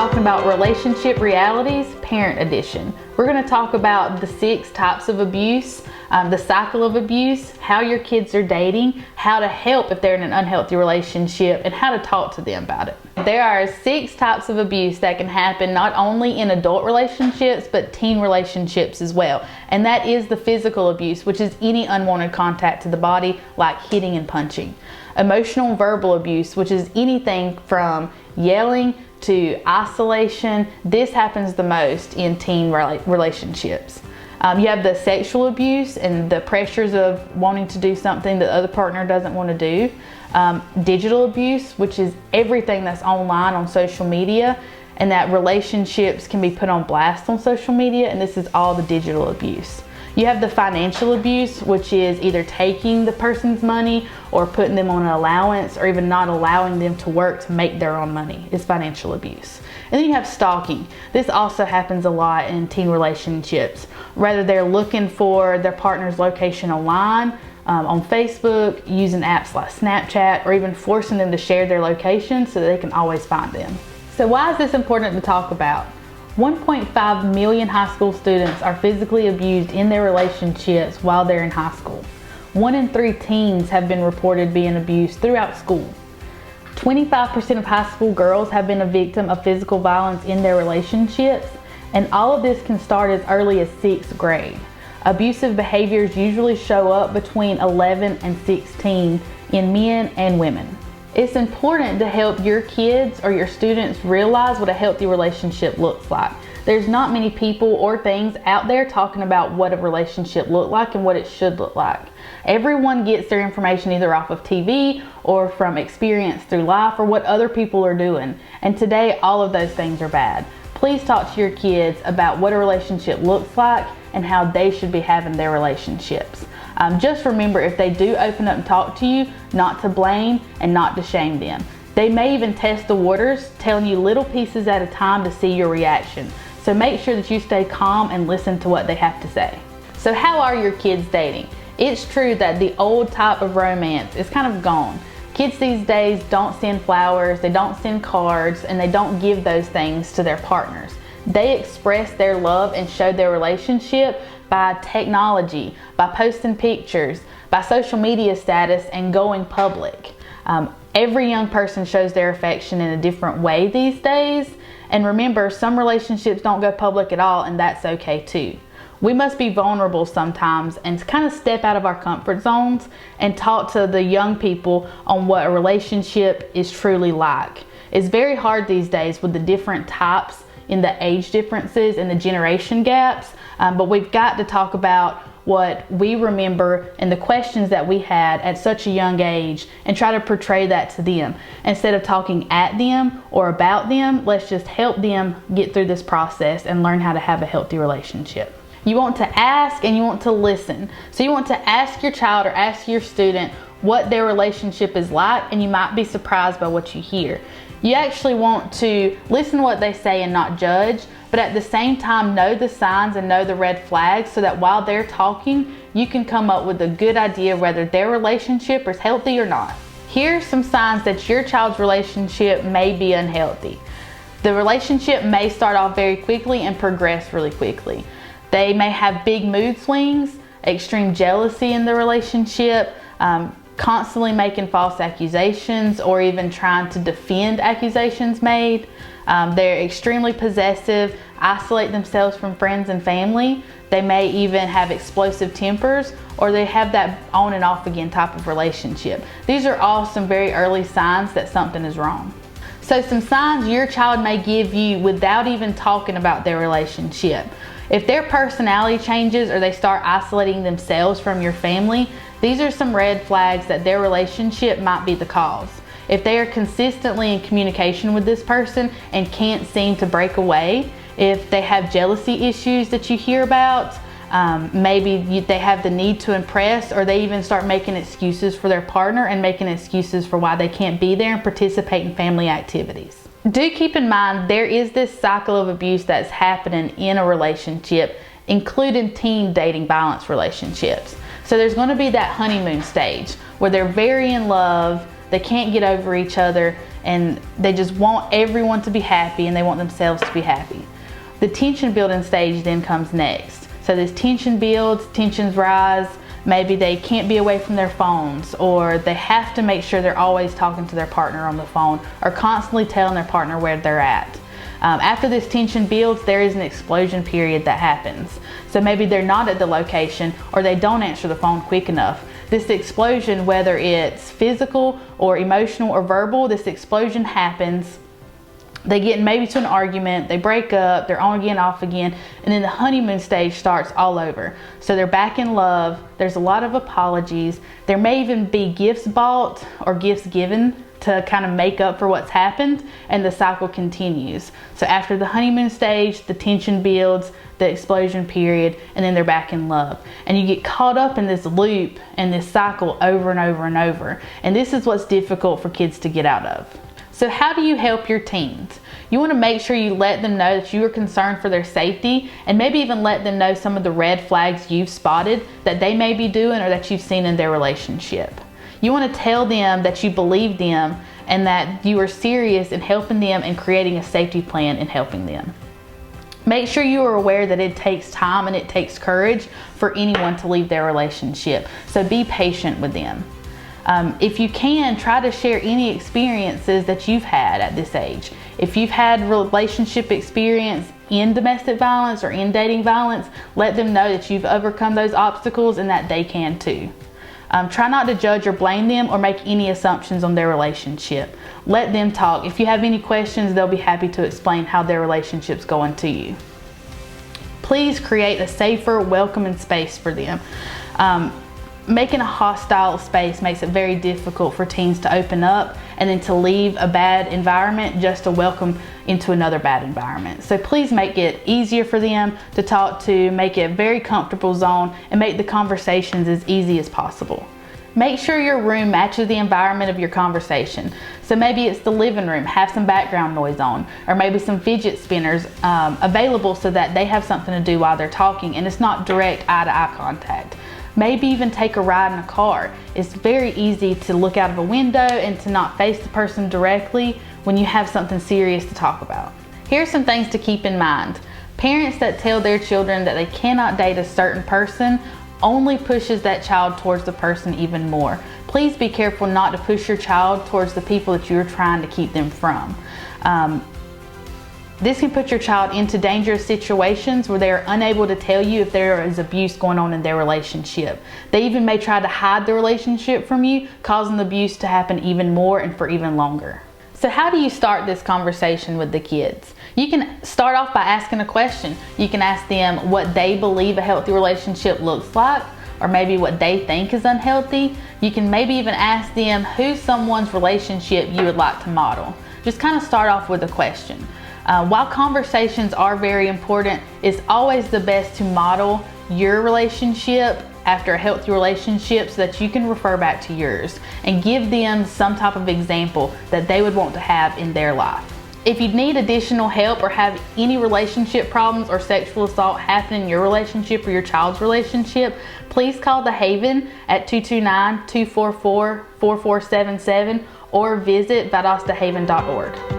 talking about relationship realities, parent edition. We're going to talk about the 6 types of abuse, the cycle of abuse, how your kids are dating, how to help if they're in an unhealthy relationship, and how to talk to them about it. There are 6 types of abuse that can happen not only in adult relationships, but teen relationships as well. And that is the physical abuse, which is any unwanted contact to the body, like hitting and punching. Emotional and verbal abuse, which is anything from yelling to isolation. This happens the most in teen relationships. You have the sexual abuse and the pressures of wanting to do something that the other partner doesn't want to do. Digital abuse, which is everything that's online on social media, and that relationships can be put on blast on social media, and this is all the digital abuse. You have the financial abuse, which is either taking the person's money or putting them on an allowance or even not allowing them to work to make their own money. It's financial abuse. And then you have stalking. This also happens a lot in teen relationships. Whether they're looking for their partner's location online, on Facebook, using apps like Snapchat, or even forcing them to share their location so that they can always find them. So why is this important to talk about? 1.5 million high school students are physically abused in their relationships while they're in high school. 1 in 3 teens have been reported being abused throughout school. 25% of high school girls have been a victim of physical violence in their relationships, and all of this can start as early as 6th grade. Abusive behaviors usually show up between 11 and 16 in men and women. It's important to help your kids or your students realize what a healthy relationship looks like. There's not many people or things out there talking about what a relationship looks like and what it should look like. Everyone gets their information either off of TV or from experience through life or what other people are doing. And today, all of those things are bad. Please talk to your kids about what a relationship looks like and how they should be having their relationships. Just remember, if they do open up and talk to you, not to blame and not to shame them. They may even test the waters, telling you little pieces at a time to see your reaction. So make sure that you stay calm and listen to what they have to say. So how are your kids dating? It's true that the old type of romance is kind of gone. Kids these days don't send flowers, they don't send cards, and they don't give those things to their partners. They express their love and show their relationship by technology, by posting pictures, by social media status, and going public. Every young person shows their affection in a different way these days. And remember, some relationships don't go public at all, and that's okay too. We must be vulnerable sometimes and kind of step out of our comfort zones and talk to the young people on what a relationship is truly like. It's very hard these days with the different types in the age differences and the generation gaps, but we've got to talk about what we remember and the questions that we had at such a young age and try to portray that to them. Instead of talking at them or about them, let's just help them get through this process and learn how to have a healthy relationship. You want to ask and you want to listen. So you want to ask your child or ask your student what their relationship is like, and you might be surprised by what you hear. You actually want to listen to what they say and not judge, but at the same time know the signs and know the red flags so that while they're talking, you can come up with a good idea whether their relationship is healthy or not. Here are some signs that your child's relationship may be unhealthy. The relationship may start off very quickly and progress really quickly. They may have big mood swings, extreme jealousy in the relationship, constantly making false accusations or even trying to defend accusations made. They're extremely possessive, isolate themselves from friends and family. They may even have explosive tempers, or they have that on and off again type of relationship. These are all some very early signs that something is wrong. So some signs your child may give you without even talking about their relationship. If their personality changes or they start isolating themselves from your family, these are some red flags that their relationship might be the cause. If they are consistently in communication with this person and can't seem to break away, if they have jealousy issues that you hear about, maybe they have the need to impress, or they even start making excuses for their partner and making excuses for why they can't be there and participate in family activities. Do keep in mind there is this cycle of abuse that's happening in a relationship, including teen dating violence relationships. So there's going to be that honeymoon stage where they're very in love, they can't get over each other, and they just want everyone to be happy and they want themselves to be happy. The tension building stage then comes next. So this tension builds, tensions rise. Maybe they can't be away from their phones, or they have to make sure they're always talking to their partner on the phone, or constantly telling their partner where they're at. After this tension builds, there is an explosion period that happens. So maybe they're not at the location, or they don't answer the phone quick enough. This explosion, whether it's physical or emotional or verbal, this explosion happens. They get maybe to an argument, they break up, they're on again, off again, and then the honeymoon stage starts all over. So they're back in love, there's a lot of apologies, there may even be gifts bought or gifts given to kind of make up for what's happened, and the cycle continues. So after the honeymoon stage, the tension builds, the explosion period, and then they're back in love. And you get caught up in this loop and this cycle over and over and over. And this is what's difficult for kids to get out of. So how do you help your teens? You want to make sure you let them know that you are concerned for their safety, and maybe even let them know some of the red flags you've spotted that they may be doing or that you've seen in their relationship. You want to tell them that you believe them and that you are serious in helping them and creating a safety plan in helping them. Make sure you are aware that it takes time and it takes courage for anyone to leave their relationship. So be patient with them. If you can, try to share any experiences that you've had at this age. If you've had relationship experience in domestic violence or in dating violence, let them know that you've overcome those obstacles and that they can too. Try not to judge or blame them or make any assumptions on their relationship. Let them talk. If you have any questions, they'll be happy to explain how their relationship's going to you. Please create a safer, welcoming space for them. Making a hostile space makes it very difficult for teens to open up and then to leave a bad environment just to welcome into another bad environment. So please make it easier for them to talk to, make it a very comfortable zone, and make the conversations as easy as possible. Make sure your room matches the environment of your conversation. So maybe it's the living room, have some background noise on, or maybe some fidget spinners available so that they have something to do while they're talking and it's not direct eye-to-eye contact. Maybe even take a ride in a car. It's very easy to look out of a window and to not face the person directly when you have something serious to talk about. Here's some things to keep in mind. Parents that tell their children that they cannot date a certain person only pushes that child towards the person even more. Please be careful not to push your child towards the people that you're trying to keep them from. This can put your child into dangerous situations where they are unable to tell you if there is abuse going on in their relationship. They even may try to hide the relationship from you, causing the abuse to happen even more and for even longer. So how do you start this conversation with the kids? You can start off by asking a question. You can ask them what they believe a healthy relationship looks like, or maybe what they think is unhealthy. You can maybe even ask them who's someone's relationship you would like to model. Just kind of start off with a question. While conversations are very important, it's always the best to model your relationship after a healthy relationship so that you can refer back to yours and give them some type of example that they would want to have in their life. If you need additional help or have any relationship problems or sexual assault happen in your relationship or your child's relationship, please call The Haven at 229-244-4477 or visit valdostahaven.org.